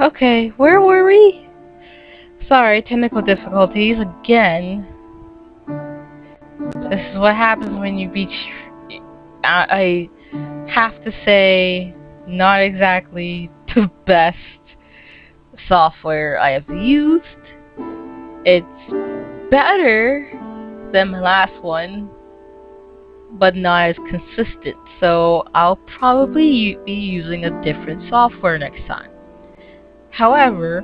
Okay, where were we? Sorry, technical difficulties again. This is what happens when you reach... I have to say, not exactly the best software I have used. It's better than my last one, but not as consistent, so I'll probably be using a different software next time. However,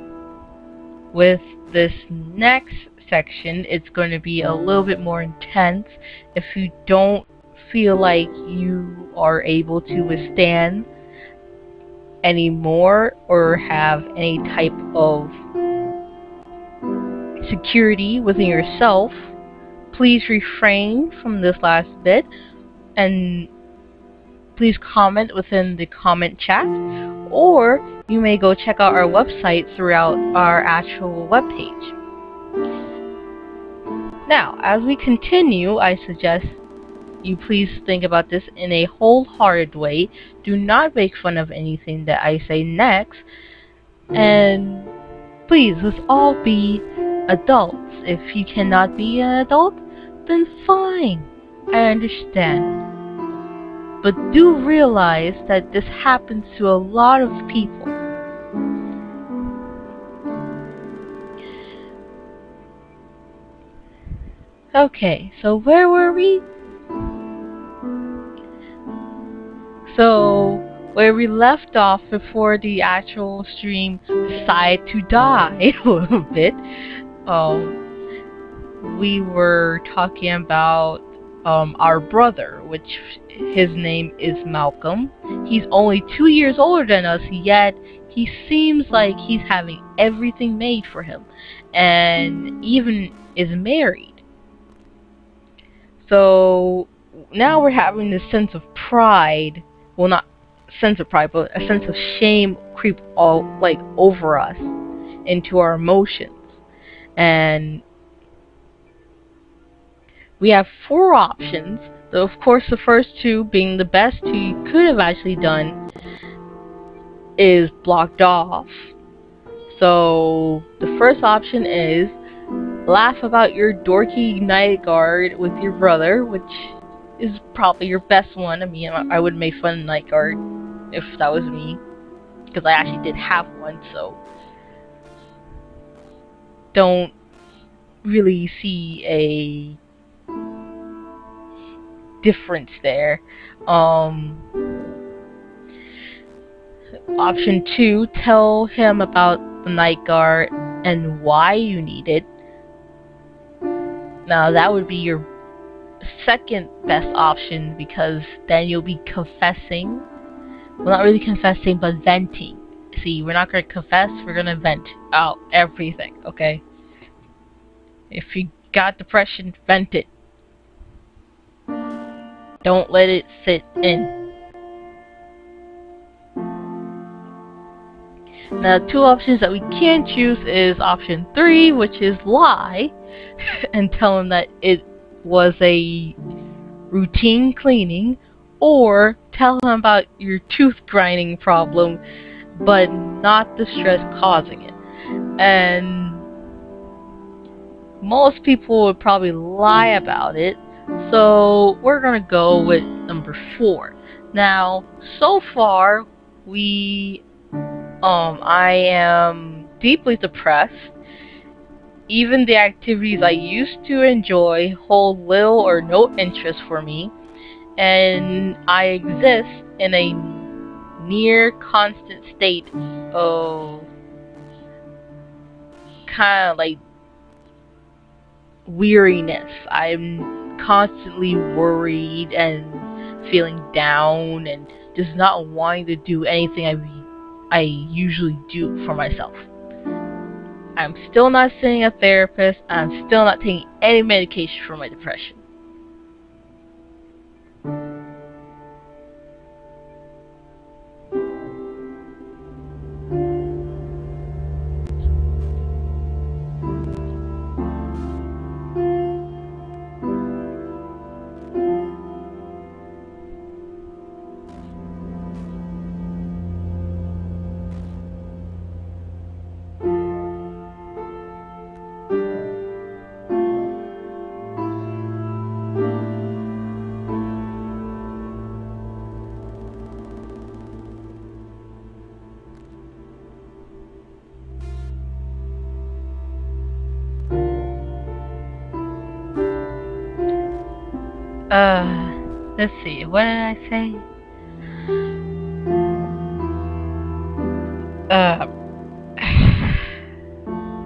with this next section, it's going to be a little bit more intense. If you don't feel like you are able to withstand any more or have any type of security within yourself, please refrain from this last bit and please comment within the comment chat, or you may go check out our website throughout our actual webpage. Now, as we continue, I suggest you please think about this in a wholehearted way. Do not make fun of anything that I say next, and please, let's all be adults. If you cannot be an adult, then fine, I understand. But do realize that this happens to a lot of people. Okay, so where were we? So, where we left off before the actual stream decided to die a little bit, we were talking about our brother, which his name is Malcolm. He's only 2 years older than us, yet he seems like he's having everything made for him, and even is married. So now we're having this sense of pride, well, not sense of pride, but a sense of shame creep all over us into our emotions. And we have 4 options, though of course the first 2 being the best 2 you could have actually done is blocked off. So the first option is laugh about your dorky night guard with your brother, which is probably your best one. I mean, I would make fun of night guard if that was me, because I actually did have one, so don't really see a difference there. Option 2, tell him about the night guard and why you need it. Now that would be your second best option, because then you'll be confessing. Well, not really confessing, but venting. See, we're not going to confess, we're going to vent out everything, okay? If you got depression, vent it. Don't let it sit in. Now, 2 options that we can choose is option 3, which is lie, and tell him that it was a routine cleaning, or tell him about your tooth grinding problem, but not the stress causing it. And most people would probably lie about it, so we're gonna go with number 4. Now, so far, I am deeply depressed. Even the activities I used to enjoy hold little or no interest for me, and I exist in a near constant state of kind of like weariness. I'm constantly worried and feeling down and just not wanting to do anything I usually do for myself. I'm still not seeing a therapist. I'm still not taking any medication for my depression. Let's see, what did I say?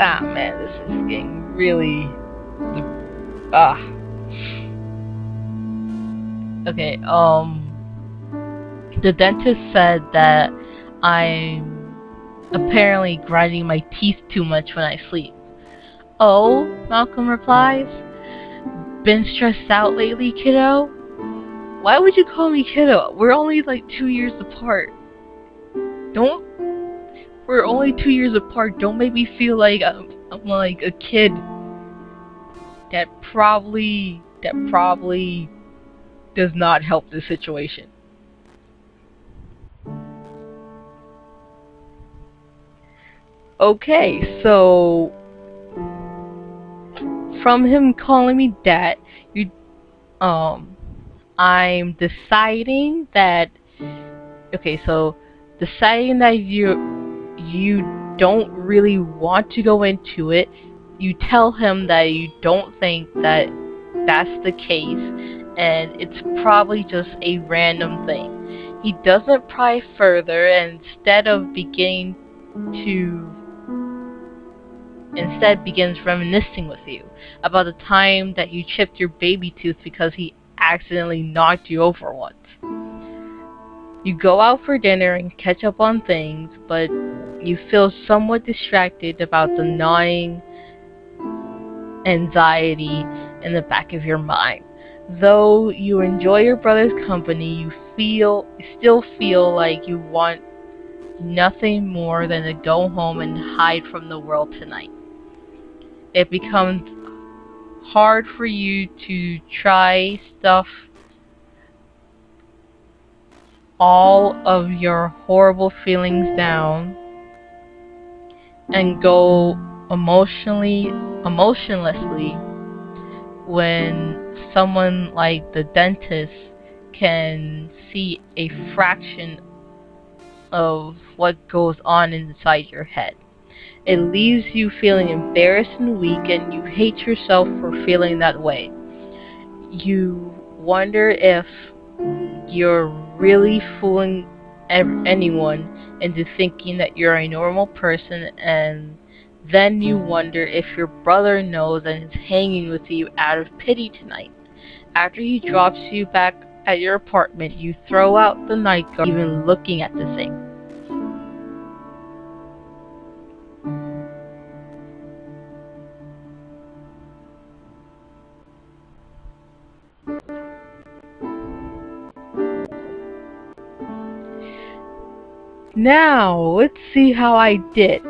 Ah man, this is getting really, ah. Okay, the dentist said that I'm apparently grinding my teeth too much when I sleep. Oh, Malcolm replies, been stressed out lately, kiddo? Why would you call me kiddo? We're only like 2 years apart. We're only 2 years apart. Don't make me feel like I'm like a kid that probably does not help the situation. Okay, so from him calling me that, I'm deciding that you don't really want to go into it. You tell him that you don't think that that's the case, and it's probably just a random thing. He doesn't pry further, and instead begins reminiscing with you about the time that you chipped your baby tooth because he accidentally knocked you over once. You go out for dinner and catch up on things, but you feel somewhat distracted about the gnawing anxiety in the back of your mind. Though you enjoy your brother's company, you still feel like you want nothing more than to go home and hide from the world tonight. It becomes hard for you to try stuff all of your horrible feelings down and go emotionlessly when someone like the dentist can see a fraction of what goes on inside your head. It leaves you feeling embarrassed and weak, and you hate yourself for feeling that way. You wonder if you're really fooling anyone into thinking that you're a normal person, and then you wonder if your brother knows and is hanging with you out of pity tonight. After he drops you back at your apartment, you throw out the night guard even looking at the thing. Now, let's see how I did.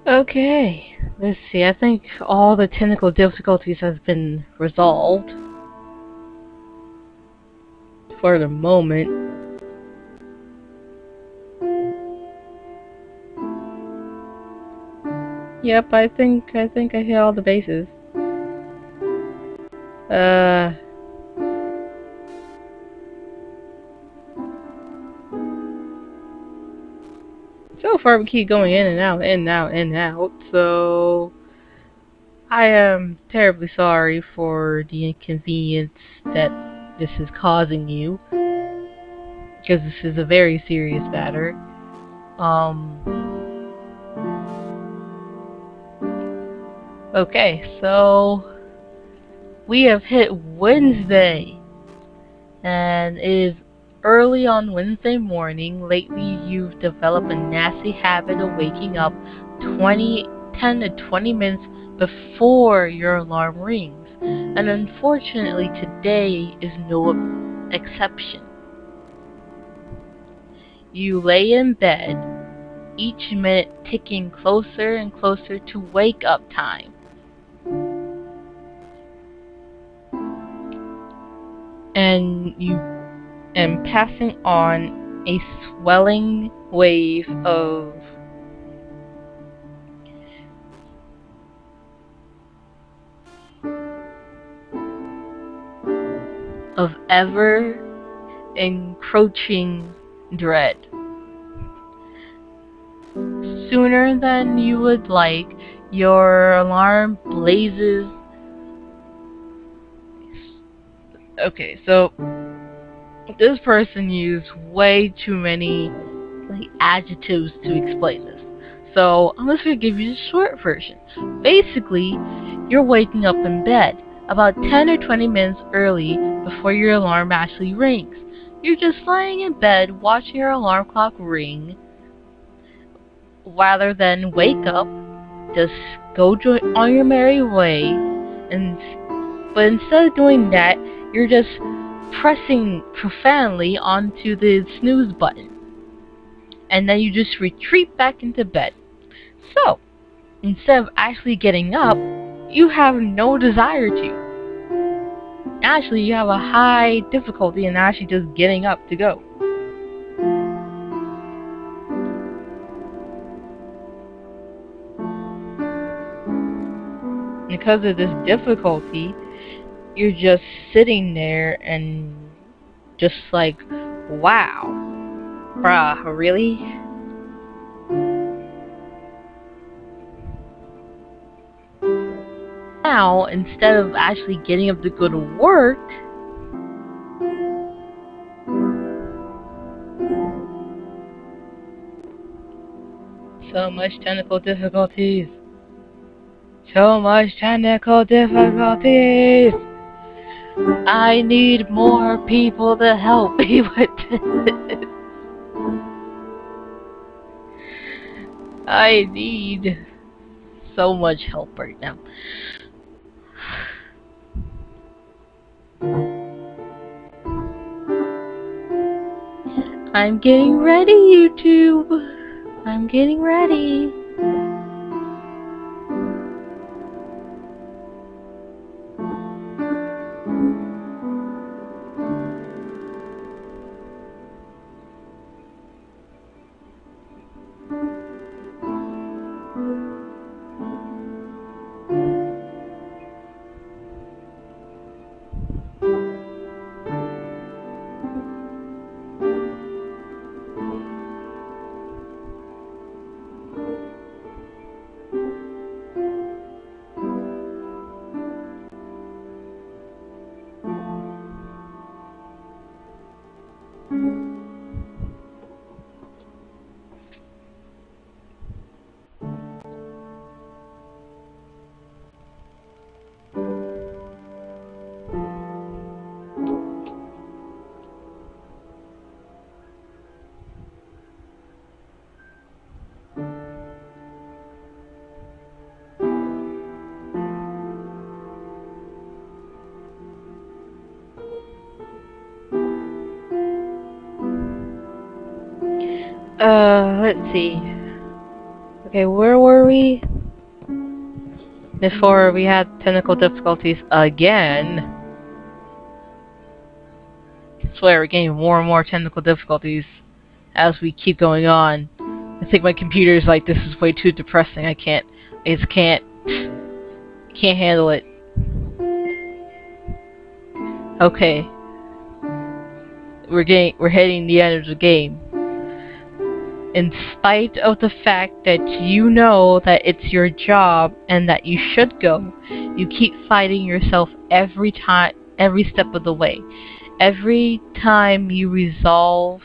Okay, let's see. I think all the technical difficulties has been resolved for the moment. Yep, I think I hit all the bases. So far we keep going in and out, in and out, in and out, so I am terribly sorry for the inconvenience that this is causing you, because this is a very serious matter. Okay, so we have hit Wednesday, and it is early on Wednesday morning. Lately, you've developed a nasty habit of waking up 10 to 20 minutes before your alarm rings, and unfortunately today is no exception. You lay in bed, each minute ticking closer and closer to wake up time. And you am passing on a swelling wave of ever encroaching dread. Sooner than you would like, your alarm blazes. Okay, so this person used way too many adjectives to explain this. So I'm just going to give you the short version. Basically, you're waking up in bed about 10 or 20 minutes early before your alarm actually rings. You're just lying in bed watching your alarm clock ring rather than wake up, just go on your merry way, but instead of doing that, you're just pressing profoundly onto the snooze button, and then you just retreat back into bed. So, instead of actually getting up, you have no desire to. Actually, you have a high difficulty in actually just getting up to go. Because of this difficulty, you're just sitting there and just like, wow, bruh, really? Now, instead of actually getting up to go to work, so much technical difficulties. So much technical difficulties. I need more people to help me with this. I need so much help right now. I'm getting ready, YouTube. I'm getting ready. Let's see. Okay, where were we? Before we had technical difficulties again. I swear we're getting more and more technical difficulties as we keep going on. I think my computer is like, this is way too depressing. I just can't handle it. Okay. We're hitting the end of the game. In spite of the fact that you know that it's your job and that you should go, you keep fighting yourself every step of the way. Every time you resolve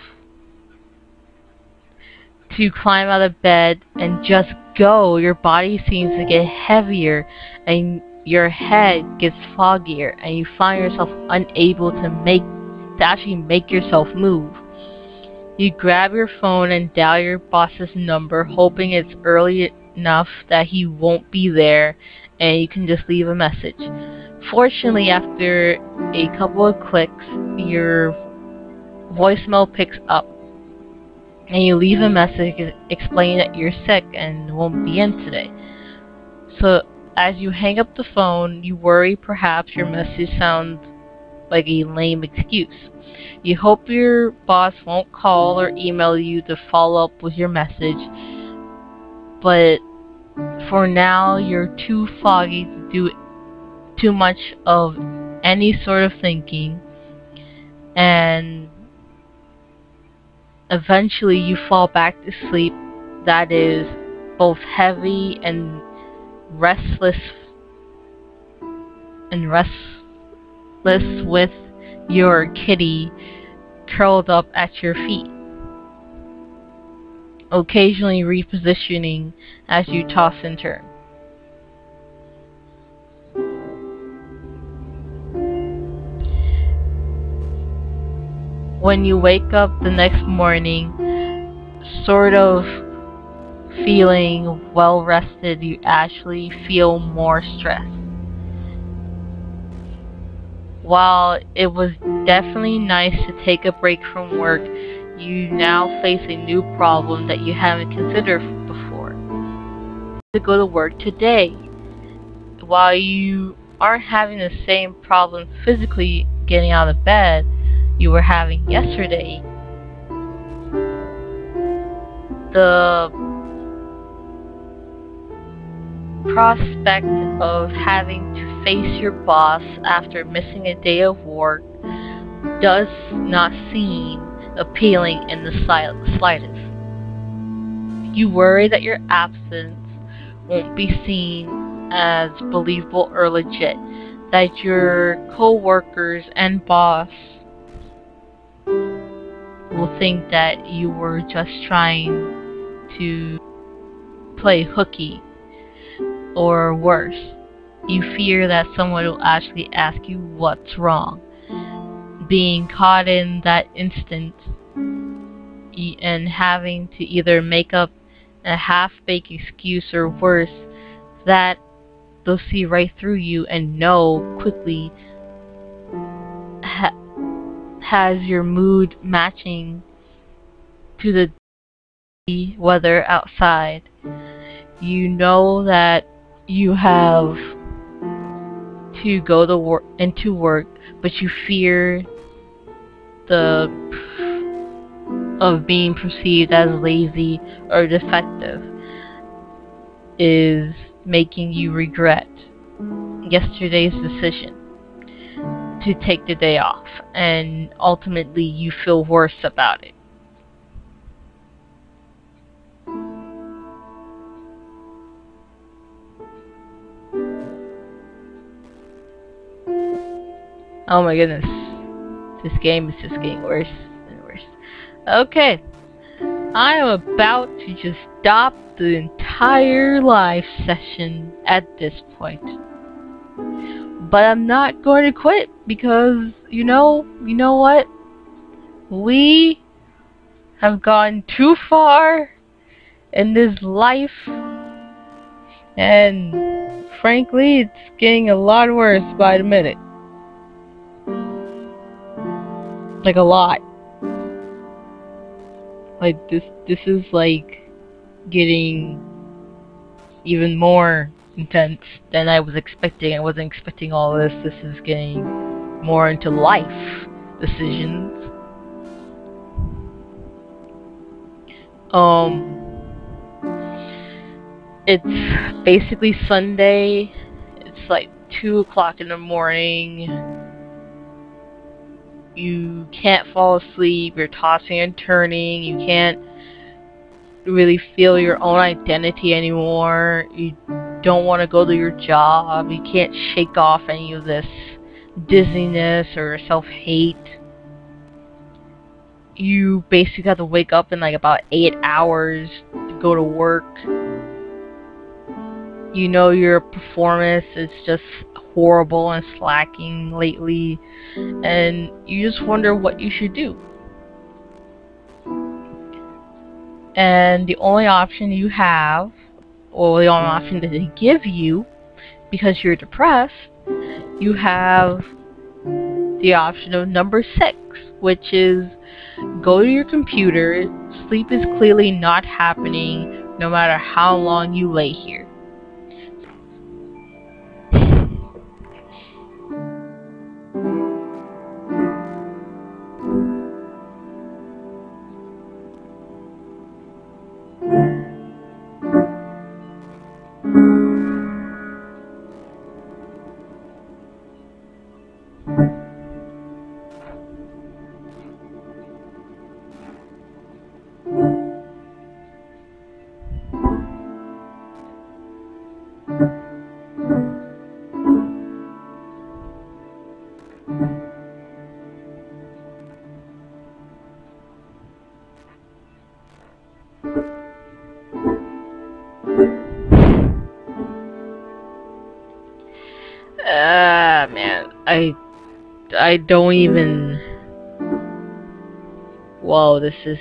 to climb out of bed and just go, your body seems to get heavier and your head gets foggier and you find yourself unable to actually make yourself move. You grab your phone and dial your boss's number, hoping it's early enough that he won't be there and you can just leave a message. Fortunately, after a couple of clicks, your voicemail picks up and you leave a message explaining that you're sick and won't be in today. So as you hang up the phone, you worry perhaps your message sounds like a lame excuse. You hope your boss won't call or email you to follow up with your message, but for now you're too foggy to do too much of any sort of thinking, and eventually you fall back to sleep that is both heavy and restless with your kitty curled up at your feet, occasionally repositioning as you toss and turn. When you wake up the next morning, sort of feeling well rested, you actually feel more stressed. While it was definitely nice to take a break from work, you now face a new problem that you haven't considered before. To go to work today. While you aren't having the same problem physically getting out of bed you were having yesterday, the prospect of having to face your boss after missing a day of work does not seem appealing in the slightest. You worry that your absence won't be seen as believable or legit, that your co-workers and boss will think that you were just trying to play hooky, or worse, you fear that someone will actually ask you what's wrong. Being caught in that instant and having to either make up a half-baked excuse or worse, that they'll see right through you and know quickly has your mood matching to the weather outside. You know that you have to go to work, but you fear of being perceived as lazy or defective is making you regret yesterday's decision to take the day off, and ultimately you feel worse about it. Oh my goodness, this game is just getting worse and worse. Okay, I am about to just stop the entire live session at this point. But I'm not going to quit because, you know what? We have gone too far in this life, and frankly, it's getting a lot worse by the minute. Like a lot. Like this is like getting even more intense than I was expecting. I wasn't expecting all this. This is getting more into life decisions. It's basically Sunday. It's like 2 o'clock in the morning. You can't fall asleep. You're tossing and turning. You can't really feel your own identity anymore. You don't want to go to your job. You can't shake off any of this dizziness or self-hate. You basically have to wake up in like about 8 hours to go to work. You know your performance is just horrible and slacking lately, and you just wonder what you should do. And the only option you have, or the only option that they give you, because you're depressed, you have the option of number 6, which is go to your computer. Sleep is clearly not happening no matter how long you lay here. Man, I don't even. Whoa, this is.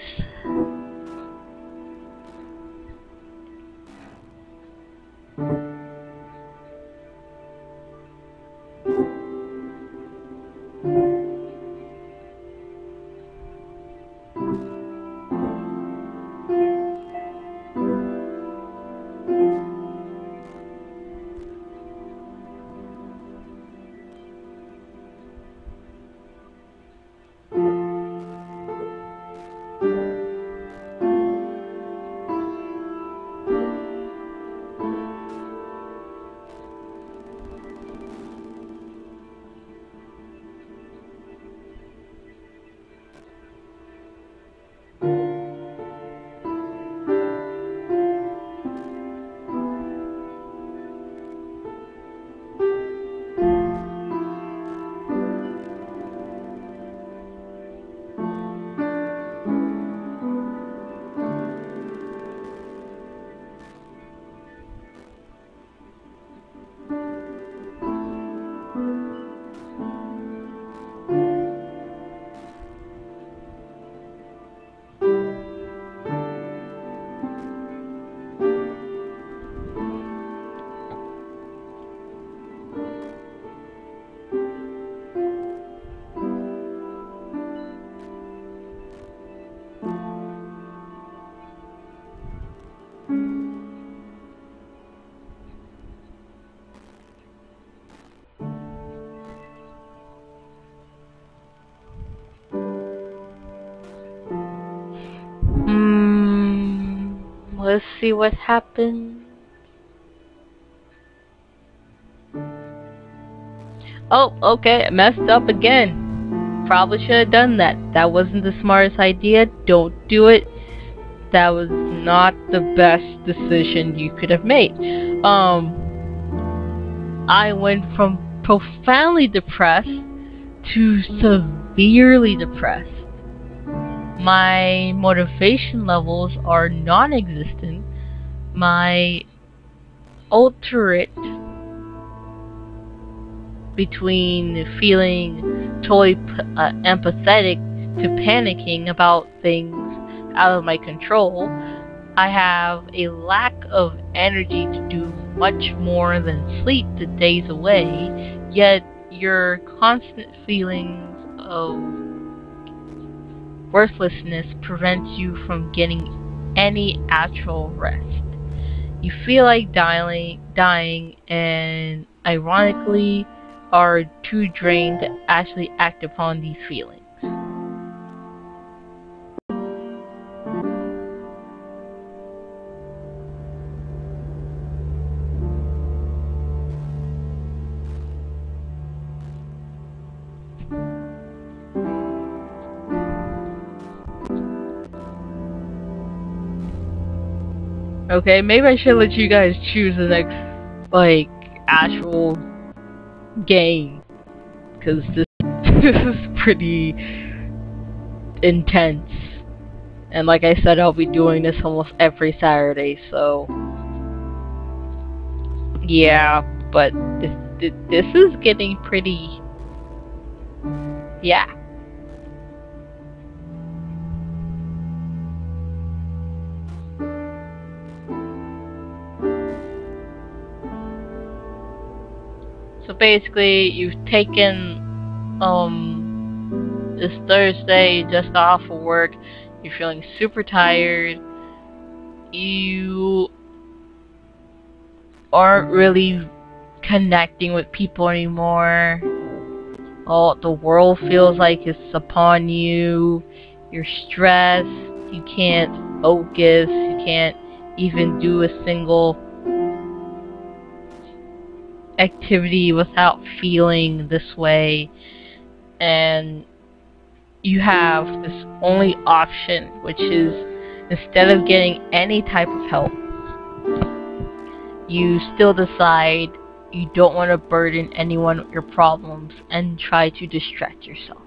Let's see what happens. Oh, okay, I messed up again. Probably should have done that. That wasn't the smartest idea. Don't do it. That was not the best decision you could have made. I went from profoundly depressed to severely depressed. My motivation levels are non-existent. My alternate between feeling totally empathetic to panicking about things out of my control, I have a lack of energy to do much more than sleep the days away, yet your constant feelings of worthlessness prevents you from getting any actual rest. You feel like dying, and ironically are too drained to actually act upon these feelings. Okay, maybe I should let you guys choose the next, like, actual game, because this is pretty intense. And like I said, I'll be doing this almost every Saturday, so yeah, but this is getting pretty, yeah. So basically, you've taken this Thursday just off of work. You're feeling super tired. You aren't really connecting with people anymore. Oh, the world feels like it's upon you. You're stressed. You can't focus. You can't even do a single activity without feeling this way. And you have this only option, which is instead of getting any type of help, you still decide you don't want to burden anyone with your problems and try to distract yourself.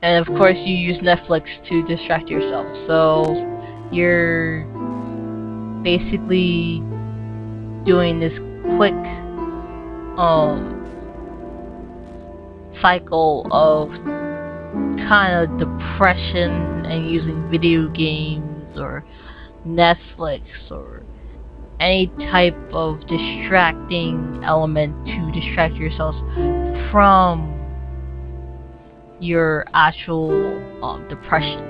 And of course you use Netflix to distract yourself. So you're basically doing this quick cycle of kind of depression and using video games or Netflix or any type of distracting element to distract yourselves from your actual depression.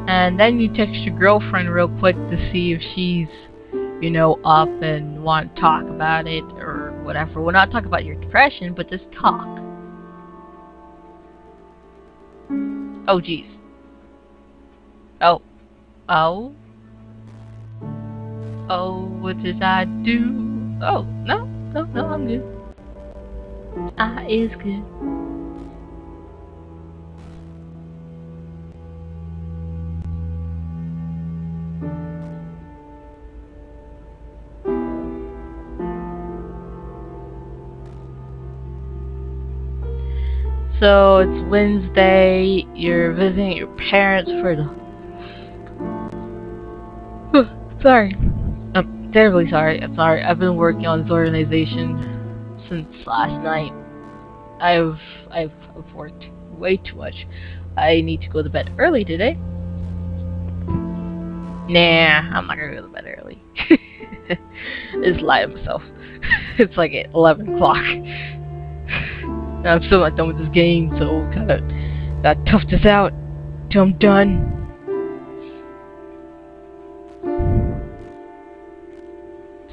And then you text your girlfriend real quick to see if she's, you know, up and want to talk about it or whatever. Well, not talk about your depression, but just talk. Oh, jeez. Oh, what did I do? Oh, no, I'm good. Is good. So it's Wednesday, you're visiting your parents for the... sorry. I'm terribly sorry. I'm sorry. I've been working on this organization since last night. I've worked way too much. I need to go to bed early today. Nah, I'm not gonna go to bed early. Just lie to myself. It's like at 11 o'clock. I'm still not done with this game, so gotta tough this out till I'm done.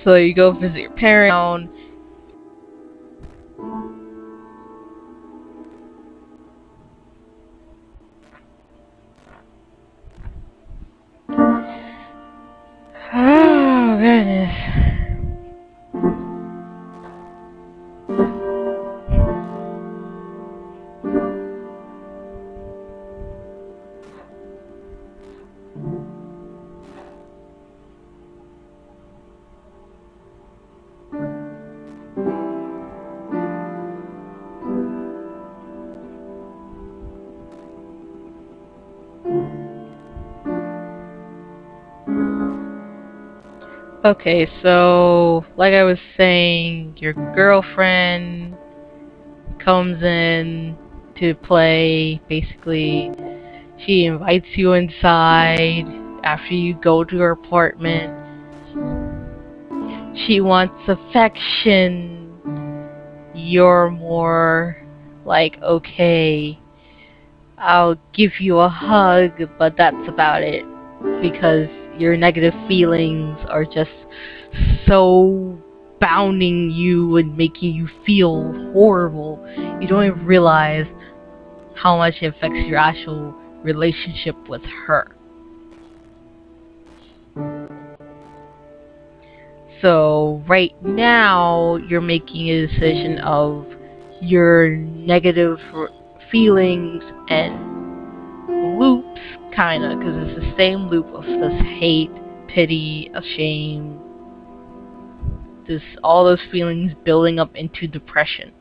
So you go visit your parents. Oh goodness. Okay, so like I was saying, your girlfriend comes in to play. Basically, she invites you inside after you go to her apartment. She wants affection. You're more like, okay, I'll give you a hug, but that's about it. Because your negative feelings are just so bounding you and making you feel horrible. You don't even realize how much it affects your actual relationship with her. So right now, you're making a decision of your negative feelings and loops, kinda, because it's the same loop of this hate, pity, shame, this all those feelings building up into depression.